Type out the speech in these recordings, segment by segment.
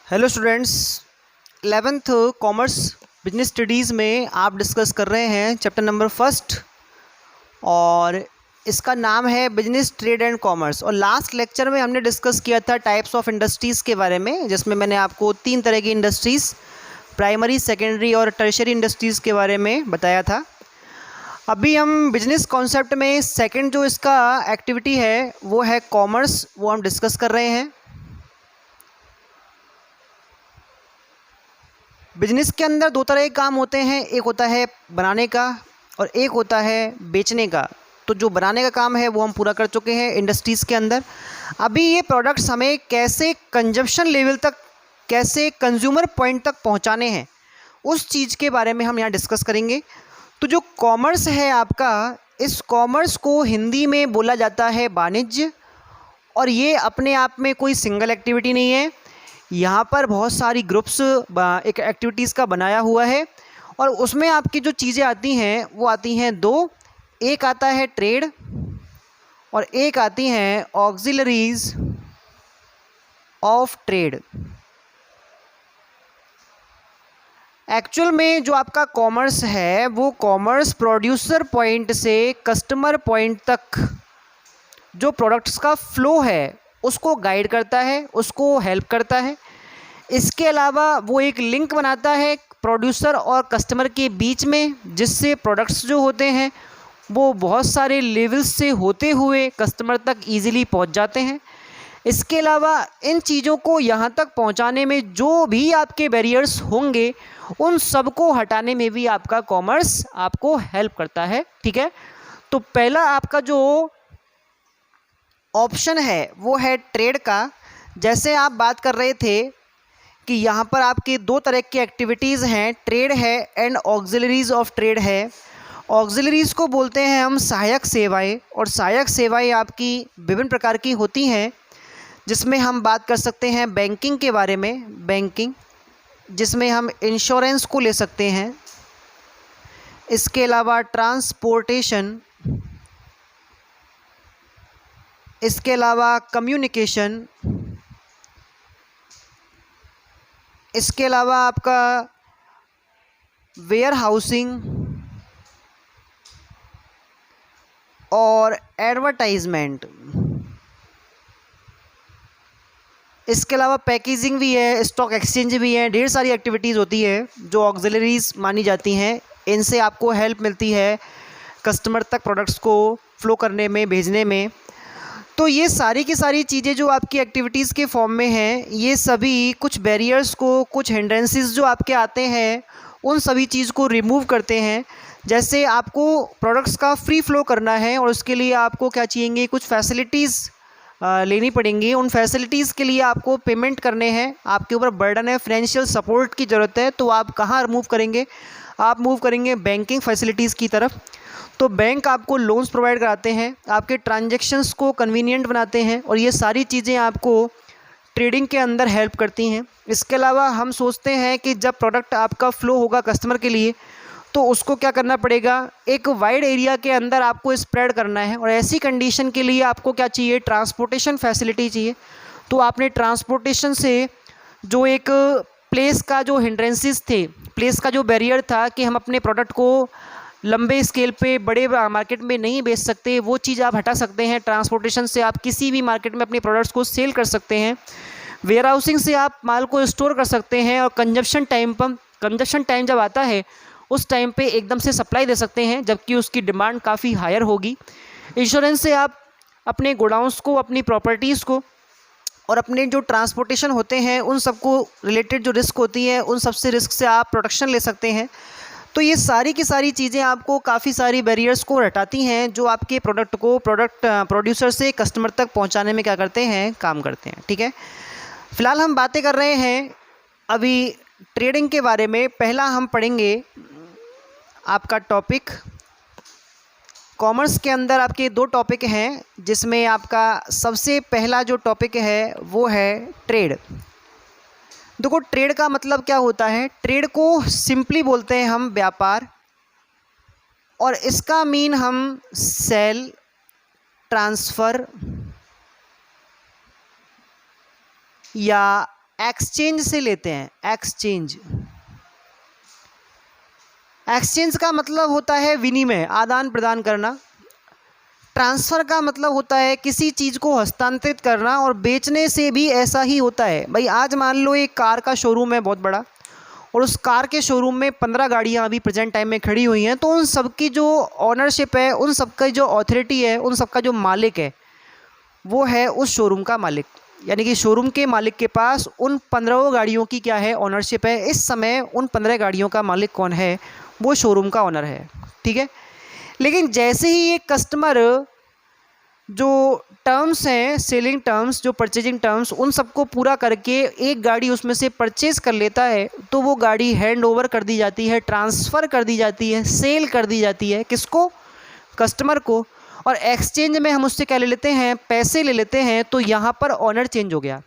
Hello students, 11th commerce business studies में आप discuss कर रहे हैं चैप्टर नंबर फर्स्ट और इसका नाम है बिजनेस ट्रेड एंड कॉमर्स। और लास्ट लेक्चर में हमने डिस्कस किया था टाइप्स ऑफ इंडस्ट्रीज़ के बारे में, जिसमें मैंने आपको 3 तरह की इंडस्ट्रीज़, प्राइमरी, सेकेंडरी और टर्शियरी इंडस्ट्रीज़ के बारे में बताया था। अभी हम बिजनेस कॉन्सेप्ट में सेकेंड जो इसका एक्टिविटी है वो है कॉमर्स, वो हम डिस्कस कर रहे हैं। बिजनेस के अंदर 2 तरह के काम होते हैं, एक होता है बनाने का और एक होता है बेचने का। तो जो बनाने का काम है वो हम पूरा कर चुके हैं इंडस्ट्रीज़ के अंदर। अभी ये प्रोडक्ट्स हमें कैसे कंजप्शन लेवल तक, कैसे कंज्यूमर पॉइंट तक पहुंचाने हैं, उस चीज़ के बारे में हम यहाँ डिस्कस करेंगे। तो जो कॉमर्स है आपका, इस कॉमर्स को हिंदी में बोला जाता है वाणिज्य। और ये अपने आप में कोई सिंगल एक्टिविटी नहीं है, यहाँ पर बहुत सारी ग्रुप्स एक एक्टिविटीज़ का बनाया हुआ है और उसमें आपकी जो चीज़ें आती हैं वो आती हैं 2। एक आता है ट्रेड और एक आती हैं ऑक्सिलरीज ऑफ ट्रेड। एक्चुअल में जो आपका कॉमर्स है वो कॉमर्स प्रोड्यूसर पॉइंट से कस्टमर पॉइंट तक जो प्रोडक्ट्स का फ्लो है उसको गाइड करता है, उसको हेल्प करता है। इसके अलावा वो एक लिंक बनाता है प्रोड्यूसर और कस्टमर के बीच में, जिससे प्रोडक्ट्स जो होते हैं वो बहुत सारे लेवल्स से होते हुए कस्टमर तक इजीली पहुंच जाते हैं। इसके अलावा इन चीज़ों को यहाँ तक पहुँचाने में जो भी आपके बैरियर्स होंगे उन सबको हटाने में भी आपका कॉमर्स आपको हेल्प करता है। ठीक है, तो पहला आपका जो ऑप्शन है वो है ट्रेड का। जैसे आप बात कर रहे थे कि यहाँ पर आपकी 2 तरह की एक्टिविटीज़ हैं, ट्रेड है एंड ऑक्सिलरीज ऑफ ट्रेड है। ऑक्सिलरीज को बोलते हैं हम सहायक सेवाएं, और सहायक सेवाएं आपकी विभिन्न प्रकार की होती हैं, जिसमें हम बात कर सकते हैं बैंकिंग के बारे में। बैंकिंग जिसमें हम इंश्योरेंस को ले सकते हैं। इसके अलावा ट्रांसपोर्टेशन, इसके अलावा कम्युनिकेशन, इसके अलावा आपका वेयर हाउसिंग और एडवर्टाइजमेंट। इसके अलावा पैकेजिंग भी है, स्टॉक एक्सचेंज भी है, ढेर सारी एक्टिविटीज़ होती है जो ऑक्सिलरीज मानी जाती हैं। इनसे आपको हेल्प मिलती है कस्टमर तक प्रोडक्ट्स को फ्लो करने में, भेजने में। तो ये सारी की सारी चीज़ें जो आपकी एक्टिविटीज़ के फॉर्म में हैं, ये सभी कुछ बैरियर्स को, कुछ हिंड्रेंसेस जो आपके आते हैं उन सभी चीज़ को रिमूव करते हैं। जैसे आपको प्रोडक्ट्स का फ्री फ्लो करना है और उसके लिए आपको क्या चाहिए, कुछ फैसिलिटीज़ लेनी पड़ेंगी। उन फैसिलिटीज़ के लिए आपको पेमेंट करने हैं, आपके ऊपर बर्डन है, फाइनेंशियल सपोर्ट की ज़रूरत है। तो आप कहाँ मूव करेंगे? आप मूव करेंगे बैंकिंग फैसिलिटीज़ की तरफ। तो बैंक आपको लोन्स प्रोवाइड कराते हैं, आपके ट्रांजैक्शंस को कन्वीनियंट बनाते हैं और ये सारी चीज़ें आपको ट्रेडिंग के अंदर हेल्प करती हैं। इसके अलावा हम सोचते हैं कि जब प्रोडक्ट आपका फ़्लो होगा कस्टमर के लिए तो उसको क्या करना पड़ेगा, एक वाइड एरिया के अंदर आपको स्प्रेड करना है, और ऐसी कंडीशन के लिए आपको क्या चाहिए, ट्रांसपोर्टेशन फैसिलिटी चाहिए। तो आपने ट्रांसपोर्टेशन से जो एक प्लेस का जो हिंड्रेंसेस थे, प्लेस का जो बैरियर था कि हम अपने प्रोडक्ट को लंबे स्केल पे बड़े मार्केट में नहीं बेच सकते, वो चीज़ आप हटा सकते हैं। ट्रांसपोर्टेशन से आप किसी भी मार्केट में अपने प्रोडक्ट्स को सेल कर सकते हैं। वेयर हाउसिंग से आप माल को स्टोर कर सकते हैं और कंजप्शन टाइम जब आता है उस टाइम पे एकदम से सप्लाई दे सकते हैं, जबकि उसकी डिमांड काफ़ी हायर होगी। इंश्योरेंस से आप अपने गोडाउंस को, अपनी प्रॉपर्टीज़ को और अपने जो ट्रांसपोर्टेशन होते हैं उन सबको रिलेटेड जो रिस्क होती है उन सबसे रिस्क से आप प्रोटेक्शन ले सकते हैं। तो ये सारी की सारी चीज़ें आपको काफ़ी सारी बैरियर्स को हटाती हैं जो आपके प्रोडक्ट को प्रोड्यूसर से कस्टमर तक पहुंचाने में क्या करते हैं, काम करते हैं। ठीक है, फ़िलहाल हम बातें कर रहे हैं अभी ट्रेडिंग के बारे में। पहला हम पढ़ेंगे आपका टॉपिक। कॉमर्स के अंदर आपके 2 टॉपिक हैं, जिसमें आपका सबसे पहला जो टॉपिक है वो है ट्रेड। देखो, ट्रेड का मतलब क्या होता है? ट्रेड को सिंपली बोलते हैं हम व्यापार, और इसका मीन हम सेल, ट्रांसफ़र या एक्सचेंज से लेते हैं। एक्सचेंज, एक्सचेंज का मतलब होता है विनिमय, आदान प्रदान करना। ट्रांसफ़र का मतलब होता है किसी चीज़ को हस्तांतरित करना, और बेचने से भी ऐसा ही होता है। भाई आज मान लो एक कार का शोरूम है बहुत बड़ा, और उस कार के शोरूम में 15 गाड़ियाँ अभी प्रेजेंट टाइम में खड़ी हुई हैं, तो उन सब की जो ऑनरशिप है, उन सब का जो अथॉरिटी है, उन सब का जो मालिक है, वो है उस शोरूम का मालिक। यानी कि शोरूम के मालिक के पास उन 15 गाड़ियों की क्या है, ऑनरशिप है। इस समय उन 15 गाड़ियों का मालिक कौन है, वो शोरूम का ऑनर है, ठीक है। लेकिन जैसे ही एक कस्टमर जो टर्म्स हैं, सेलिंग टर्म्स, जो परचेजिंग टर्म्स, उन सबको पूरा करके एक गाड़ी उसमें से परचेज़ कर लेता है, तो वो गाड़ी हैंड ओवर कर दी जाती है, ट्रांसफ़र कर दी जाती है, सेल कर दी जाती है। किसको? कस्टमर को। और एक्सचेंज में हम उससे क्या ले लेते हैं, पैसे ले लेते हैं। तो यहाँ पर ऑनर चेंज हो गया।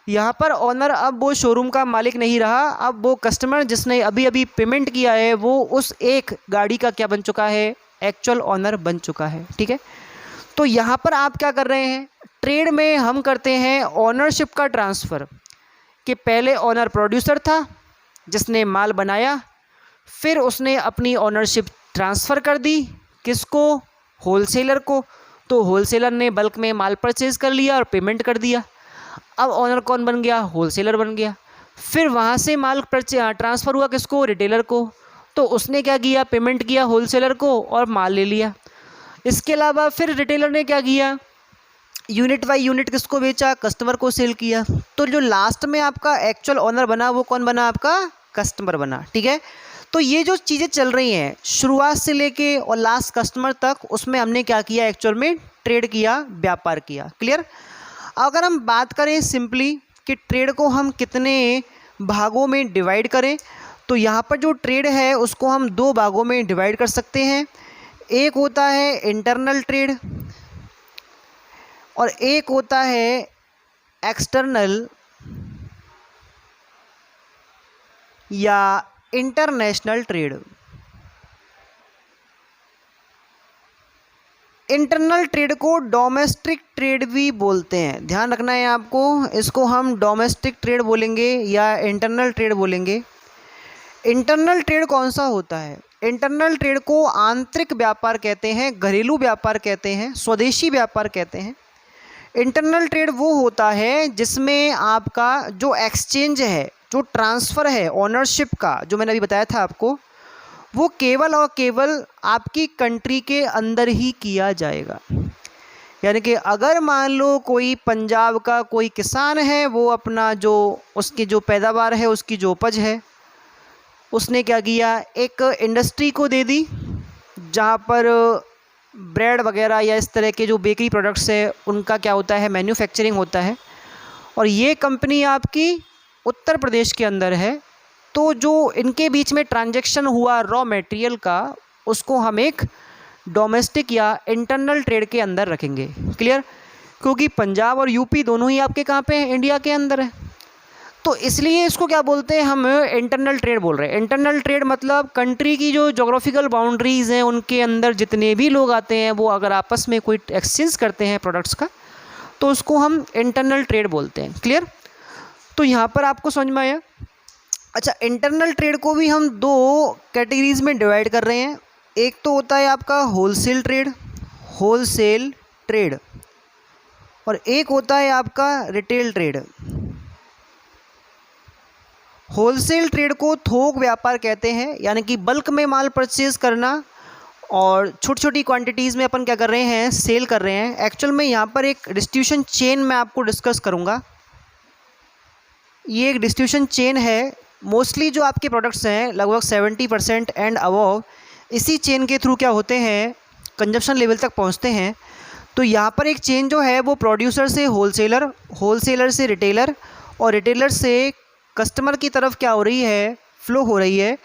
यहाँ पर ऑनर अब वो शोरूम का मालिक नहीं रहा, अब वो कस्टमर जिसने अभी अभी पेमेंट किया है, वो उस एक गाड़ी का क्या बन चुका है, एक्चुअल ऑनर बन चुका है, ठीक है। तो यहाँ पर आप क्या कर रहे हैं, ट्रेड में हम करते हैं ऑनरशिप का ट्रांसफ़र, कि पहले ऑनर प्रोड्यूसर था जिसने माल बनाया, फिर उसने अपनी ऑनरशिप ट्रांसफ़र कर दी, किसको? होलसेलर को। तो होलसेलर ने बल्क में माल परचेज़ कर लिया और पेमेंट कर दिया। अब ऑनर कौन बन गया? होलसेलर बन गया। फिर वहाँ से माल ट्रांसफ़र हुआ किसको? रिटेलर को। तो उसने क्या किया? पेमेंट किया होलसेलर को और माल ले लिया। इसके अलावा फिर रिटेलर ने क्या किया? यूनिट बाई यूनिट किसको बेचा? कस्टमर को सेल किया। तो जो लास्ट में आपका एक्चुअल ऑनर बना, वो कौन बना? आपका कस्टमर बना, ठीक है। तो ये जो चीज़ें चल रही हैं शुरुआत से लेके और लास्ट कस्टमर तक, उसमें हमने क्या किया? एक्चुअल में ट्रेड किया, व्यापार किया। क्लियर? अगर हम बात करें सिंपली कि ट्रेड को हम कितने भागों में डिवाइड करें, तो यहाँ पर जो ट्रेड है उसको हम 2 भागों में डिवाइड कर सकते हैं। एक होता है इंटरनल ट्रेड और एक होता है एक्सटर्नल या इंटरनेशनल ट्रेड। इंटरनल ट्रेड को डोमेस्टिक ट्रेड भी बोलते हैं, ध्यान रखना है आपको। इसको हम डोमेस्टिक ट्रेड बोलेंगे या इंटरनल ट्रेड बोलेंगे। इंटरनल ट्रेड कौन सा होता है? इंटरनल ट्रेड को आंतरिक व्यापार कहते हैं, घरेलू व्यापार कहते हैं, स्वदेशी व्यापार कहते हैं। इंटरनल ट्रेड वो होता है जिसमें आपका जो एक्सचेंज है, जो ट्रांसफ़र है ऑनरशिप का, जो मैंने अभी बताया था आपको, वो केवल और केवल आपकी कंट्री के अंदर ही किया जाएगा। यानी कि अगर मान लो कोई पंजाब का कोई किसान है, वो अपना जो उसकी जो पैदावार है, उसकी जो उपज है, उसने क्या किया? एक इंडस्ट्री को दे दी, जहाँ पर ब्रेड वगैरह या इस तरह के जो बेकरी प्रोडक्ट्स है उनका क्या होता है? मैन्युफैक्चरिंग होता है। और ये कंपनी आपकी उत्तर प्रदेश के अंदर है। तो जो इनके बीच में ट्रांजैक्शन हुआ रॉ मटेरियल का, उसको हम एक डोमेस्टिक या इंटरनल ट्रेड के अंदर रखेंगे। क्लियर? क्योंकि पंजाब और यूपी दोनों ही आपके कहाँ पे हैं? इंडिया के अंदर है। तो इसलिए इसको क्या बोलते हैं? हम इंटरनल ट्रेड बोल रहे हैं। इंटरनल ट्रेड मतलब कंट्री की जो जोग्राफिकल बाउंड्रीज़ हैं, उनके अंदर जितने भी लोग आते हैं, वो अगर आपस में कोई एक्सचेंज करते हैं प्रोडक्ट्स का, तो उसको हम इंटरनल ट्रेड बोलते हैं। क्लियर? तो यहाँ पर आपको समझ में आया? अच्छा, इंटरनल ट्रेड को भी हम 2 कैटेगरीज़ में डिवाइड कर रहे हैं। एक तो होता है आपका होलसेल ट्रेड, और एक होता है आपका रिटेल ट्रेड। होलसेल ट्रेड को थोक व्यापार कहते हैं, यानी कि बल्क में माल परचेज़ करना और छोटी छोटी क्वांटिटीज़ में अपन क्या कर रहे हैं? सेल कर रहे हैं। एक्चुअल में यहाँ पर एक डिस्ट्रीब्यूशन चेन मैं आपको डिस्कस करूँगा। ये एक डिस्ट्रीब्यूशन चेन है। मोस्टली जो आपके प्रोडक्ट्स हैं लगभग 70% एंड अबव इसी चेन के थ्रू क्या होते हैं? कंजप्शन लेवल तक पहुँचते हैं। तो यहाँ पर एक चेन जो है वो प्रोड्यूसर से होलसेलर, होलसेलर से रिटेलर और रिटेलर से कस्टमर की तरफ क्या हो रही है? फ्लो हो रही है।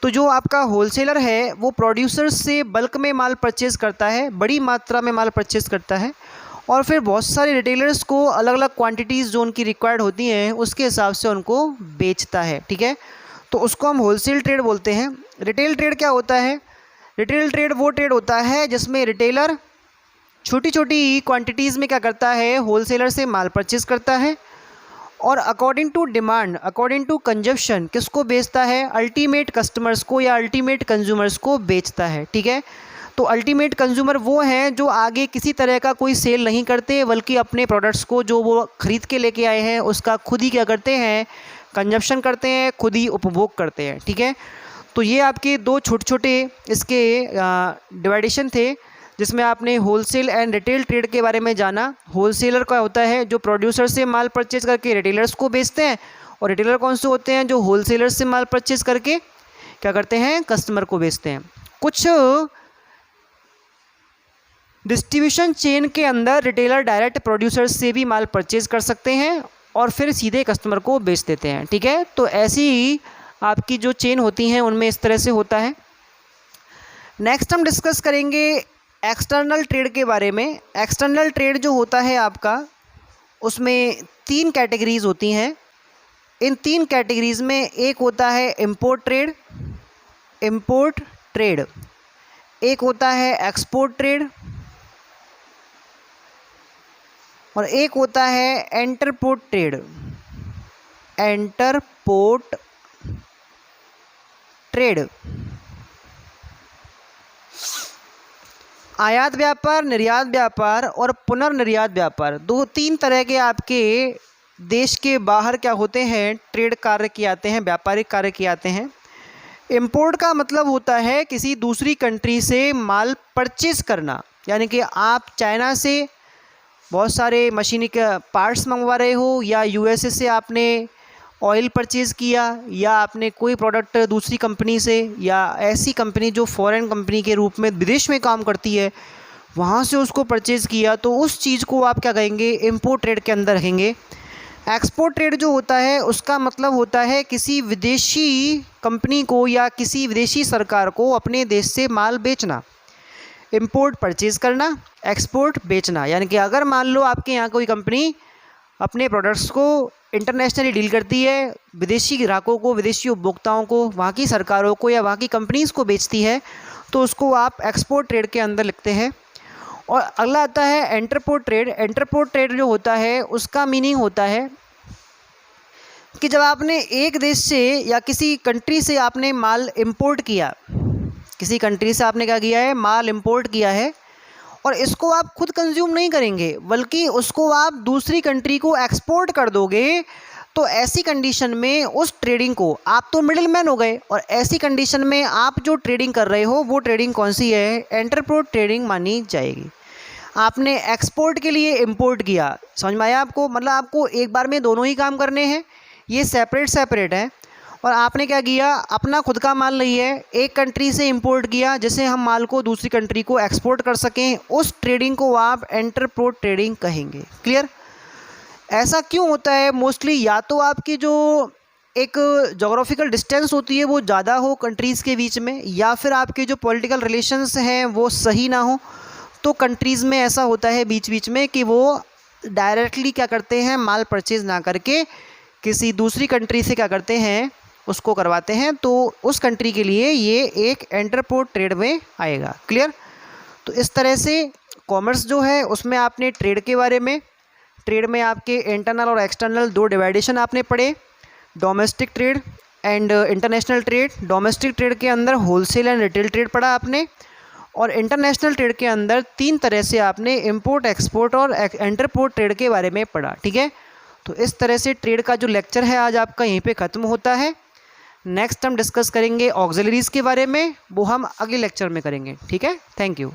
तो जो आपका होलसेलर है वो प्रोड्यूसर से बल्क में माल परचेज़ करता है, बड़ी मात्रा में माल परचेज़ करता है, और फिर बहुत सारे रिटेलर्स को अलग अलग क्वांटिटीज़ जो उनकी रिक्वायर्ड होती हैं उसके हिसाब से उनको बेचता है। ठीक है? तो उसको हम होलसेल ट्रेड बोलते हैं। रिटेल ट्रेड क्या होता है? रिटेल ट्रेड वो ट्रेड होता है जिसमें रिटेलर छोटी छोटी क्वांटिटीज़ में क्या करता है? होलसेलर से माल परचेज़ करता है, और according to demand, according to consumption किसको बेचता है, अल्टीमेट कस्टमर्स को या अल्टीमेट कंज्यूमर्स को बेचता है। ठीक है, तो अल्टीमेट कंज्यूमर वो हैं जो आगे किसी तरह का कोई सेल नहीं करते, बल्कि अपने प्रोडक्ट्स को जो वो ख़रीद के लेके आए हैं उसका खुद ही क्या करते हैं, कंजप्शन करते हैं, खुद ही उपभोग करते हैं। ठीक है, तो ये आपके दो छोटे छोटे इसके डिवाइडेशन थे, जिसमें आपने होलसेल एंड रिटेल ट्रेड के बारे में जाना। होलसेलर का होता है जो प्रोड्यूसर से माल परचेज करके रिटेलर्स को बेचते हैं, और रिटेलर कौन से होते हैं, जो होलसेलर से माल परचेज करके क्या करते हैं, कस्टमर को बेचते हैं। कुछ डिस्ट्रीब्यूशन चेन के अंदर रिटेलर डायरेक्ट प्रोड्यूसर से भी माल परचेज कर सकते हैं और फिर सीधे कस्टमर को बेच देते हैं। ठीक है, तो ऐसी ही आपकी जो चेन होती हैं उनमें इस तरह से होता है। नेक्स्ट हम डिस्कस करेंगे एक्सटर्नल ट्रेड के बारे में। एक्सटर्नल ट्रेड जो होता है आपका, उसमें 3 कैटेगरीज होती हैं। इन 3 कैटेगरीज में एक होता है इंपोर्ट ट्रेड, इंपोर्ट ट्रेड, एक होता है एक्सपोर्ट ट्रेड, और एक होता है एंटरपोर्ट ट्रेड, एंटरपोर्ट ट्रेड। आयात व्यापार, निर्यात व्यापार और पुनर्निर्यात व्यापार, 2-3 तरह के आपके देश के बाहर क्या होते हैं, ट्रेड कार्य किए जाते हैं, व्यापारिक कार्य किए जाते हैं। इंपोर्ट का मतलब होता है किसी दूसरी कंट्री से माल परचेज करना, यानी कि आप चाइना से बहुत सारे मशीनी के पार्ट्स मंगवा रहे हो, या यूएसए से आपने ऑयल परचेज़ किया, या आपने कोई प्रोडक्ट दूसरी कंपनी से या ऐसी कंपनी जो फॉरेन कंपनी के रूप में विदेश में काम करती है वहाँ से उसको परचेज़ किया, तो उस चीज़ को आप क्या कहेंगे, इंपोर्ट ट्रेड के अंदर रखेंगे। एक्सपोर्ट ट्रेड जो होता है उसका मतलब होता है किसी विदेशी कंपनी को या किसी विदेशी सरकार को अपने देश से माल बेचना। इंपोर्ट परचेज़ करना, एक्सपोर्ट बेचना, यानी कि अगर मान लो आपके यहाँ कोई कंपनी अपने प्रोडक्ट्स को इंटरनेशनली डील करती है, विदेशी ग्राहकों को, विदेशी उपभोक्ताओं को, वहाँ की सरकारों को या वहाँ की कंपनीज़ को बेचती है, तो उसको आप एक्सपोर्ट ट्रेड के अंदर लिखते हैं। और अगला आता है एंटरपोर्ट ट्रेड। एंटरपोर्ट ट्रेड जो होता है उसका मीनिंग होता है कि जब आपने एक देश से या किसी कंट्री से आपने माल इंपोर्ट किया, किसी कंट्री से आपने क्या किया है, माल इंपोर्ट किया है, और इसको आप खुद कंज्यूम नहीं करेंगे बल्कि उसको आप दूसरी कंट्री को एक्सपोर्ट कर दोगे, तो ऐसी कंडीशन में उस ट्रेडिंग को, आप तो मिडिल मैन हो गए, और ऐसी कंडीशन में आप जो ट्रेडिंग कर रहे हो वो ट्रेडिंग कौन सी है, एंटरपोर्ट ट्रेडिंग मानी जाएगी। आपने एक्सपोर्ट के लिए इंपोर्ट किया, समझ में आया आपको, मतलब आपको एक बार में दोनों ही काम करने हैं, ये सेपरेट सेपरेट है। और आपने क्या किया, अपना खुद का माल नहीं है, एक कंट्री से इंपोर्ट किया जिससे हम माल को दूसरी कंट्री को एक्सपोर्ट कर सकें, उस ट्रेडिंग को आप एंटरपोर्ट ट्रेडिंग कहेंगे। क्लियर? ऐसा क्यों होता है मोस्टली, या तो आपकी जो एक जोग्राफिकल डिस्टेंस होती है वो ज़्यादा हो कंट्रीज़ के बीच में, या फिर आपके जो पॉलिटिकल रिलेशंस हैं वो सही ना हो, तो कंट्रीज़ में ऐसा होता है बीच बीच में कि वो डायरेक्टली क्या करते हैं, माल परचेज़ ना करके किसी दूसरी कंट्री से क्या करते हैं, उसको करवाते हैं, तो उस कंट्री के लिए ये एक एंटरपोर्ट ट्रेड में आएगा। क्लियर? तो इस तरह से कॉमर्स जो है उसमें आपने ट्रेड के बारे में, ट्रेड में आपके इंटरनल और एक्सटर्नल 2 डिवाइडेशन आपने पढ़े, domestic trade and international trade. Domestic trade के अंदर होलसेल एंड रिटेल ट्रेड पढ़ा आपने, और इंटरनेशनल ट्रेड के अंदर 3 तरह से आपने इंपोर्ट, एक्सपोर्ट और एंटरपोर्ट ट्रेड के बारे में पढ़ा। ठीक है, तो इस तरह से ट्रेड का जो लेक्चर है आज आपका यहीं पे ख़त्म होता है। नेक्स्ट हम डिस्कस करेंगे ऑक्सिलरीज़ के बारे में, वो हम अगले लेक्चर में करेंगे। ठीक है, थैंक यू।